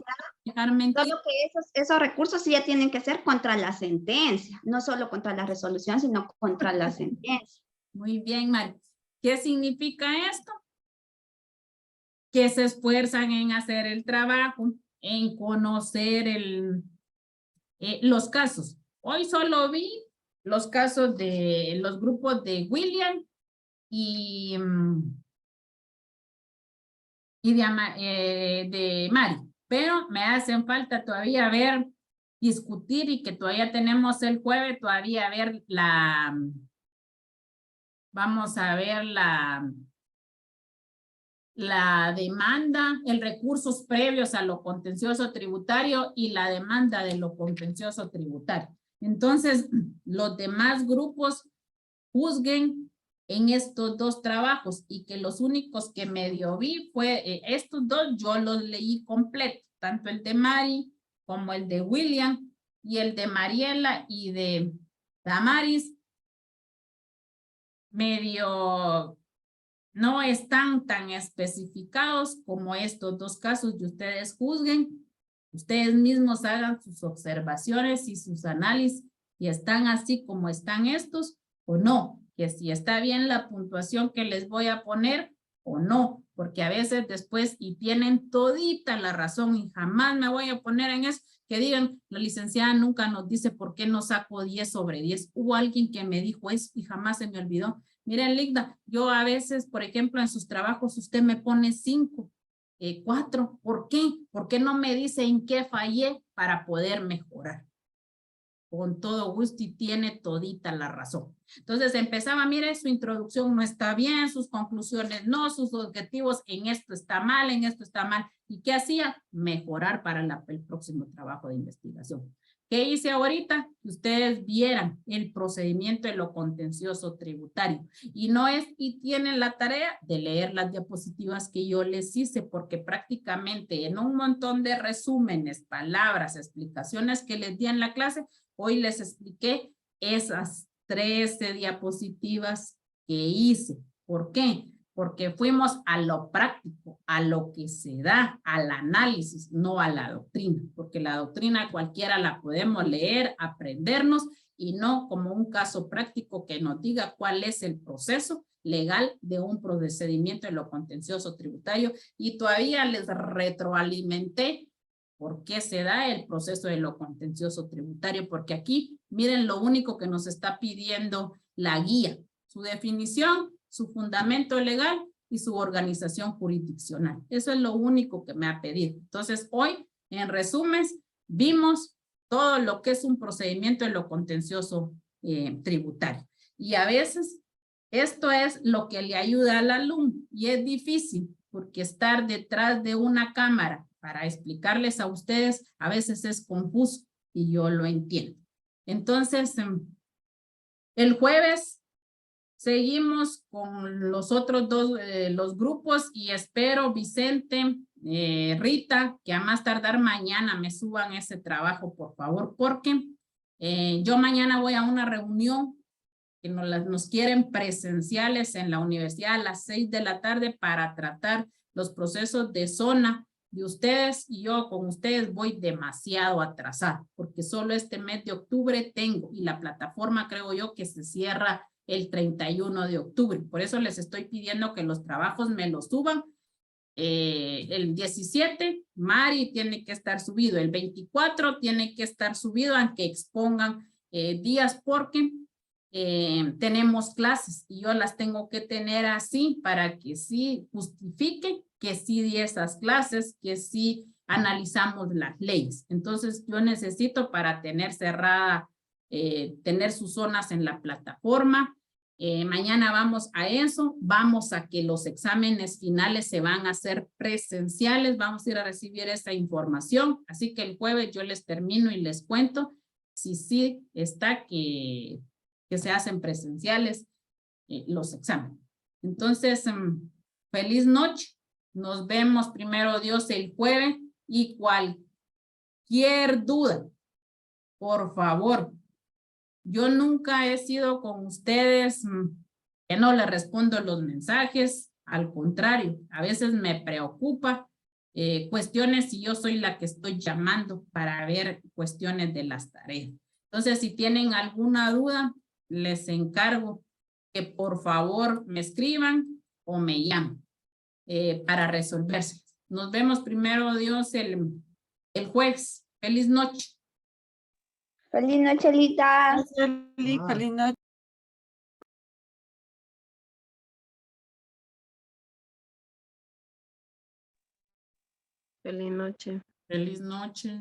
dejar mentir, solo que esos recursos sí ya tienen que ser contra la sentencia, no solo contra la resolución, sino contra la sentencia. Muy bien, Mari. ¿Qué significa esto? Que se esfuerzan en hacer el trabajo, en conocer los casos. Hoy solo vi los casos de los grupos de William y de Mari, pero me hacen falta todavía ver, discutir y que todavía tenemos el jueves todavía ver vamos a ver la demanda, el recursos previos a lo contencioso tributario y la demanda de lo contencioso tributario. Entonces, los demás grupos juzguen en estos dos trabajos y que los únicos que medio vi fue estos dos, yo los leí completo, tanto el de Mari como el de William y el de Mariela y de Damaris, medio no están tan especificados como estos dos casos y ustedes juzguen. Ustedes mismos hagan sus observaciones y sus análisis y están así como están estos o no, que si está bien la puntuación que les voy a poner o no, porque a veces después y tienen todita la razón y jamás me voy a poner en eso, que digan, la licenciada nunca nos dice por qué no saco 10 sobre 10. Hubo alguien que me dijo eso y jamás se me olvidó. Miren, Ligda, yo a veces, por ejemplo, en sus trabajos usted me pone 5. 4, ¿por qué? ¿Por qué no me dice en qué fallé para poder mejorar? Con todo gusto y tiene todita la razón. Entonces empezaba, mire, su introducción no está bien, sus conclusiones no, sus objetivos en esto está mal, en esto está mal. ¿Y qué hacía? Mejorar para el próximo trabajo de investigación. ¿Qué hice ahorita? Que ustedes vieran el procedimiento de lo contencioso tributario. Y no es, y tienen la tarea de leer las diapositivas que yo les hice, porque prácticamente en un montón de resúmenes, palabras, explicaciones que les di en la clase, hoy les expliqué esas 13 diapositivas que hice. ¿Por qué? Porque fuimos a lo práctico, a lo que se da, al análisis, no a la doctrina, porque la doctrina cualquiera la podemos leer, aprendernos, y no como un caso práctico que nos diga cuál es el proceso legal de un procedimiento de lo contencioso tributario, y todavía les retroalimenté por qué se da el proceso de lo contencioso tributario, porque aquí, miren lo único que nos está pidiendo la guía, su definición, su fundamento legal y su organización jurisdiccional. Eso es lo único que me ha pedido. Entonces, hoy, en resumen, vimos todo lo que es un procedimiento de lo contencioso tributario. Y a veces, esto es lo que le ayuda al alumno. Y es difícil, porque estar detrás de una cámara para explicarles a ustedes, a veces es confuso y yo lo entiendo. Entonces, el jueves seguimos con los otros dos, los grupos, y espero, Vicente, Rita, que a más tardar mañana me suban ese trabajo, por favor, porque yo mañana voy a una reunión que nos quieren presenciales en la universidad a las 6 de la tarde para tratar los procesos de zona de ustedes, y yo con ustedes voy demasiado atrasada, porque solo este mes de octubre tengo, y la plataforma creo yo que se cierra el 31 de octubre. Por eso les estoy pidiendo que los trabajos me los suban. El 17, Mari tiene que estar subido. El 24 tiene que estar subido, aunque expongan días, porque tenemos clases y yo las tengo que tener así para que sí justifiquen que sí di esas clases, que sí analizamos las leyes. Entonces yo necesito, para tener cerrada, tener sus zonas en la plataforma. Mañana vamos a eso, vamos a que los exámenes finales se van a hacer presenciales, vamos a ir a recibir esa información, así que el jueves yo les termino y les cuento si sí está que se hacen presenciales los exámenes. Entonces, feliz noche, nos vemos primero Dios el jueves, y cualquier duda, por favor, yo nunca he sido con ustedes que no les respondo los mensajes, al contrario, a veces me preocupa cuestiones y yo soy la que estoy llamando para ver cuestiones de las tareas. Entonces, si tienen alguna duda, les encargo que por favor me escriban o me llamen para resolverse. Nos vemos primero Dios el jueves. Feliz noche. Feliz noche, Lita. Gracias, Lick. Feliz noche. Feliz noche. Feliz noche.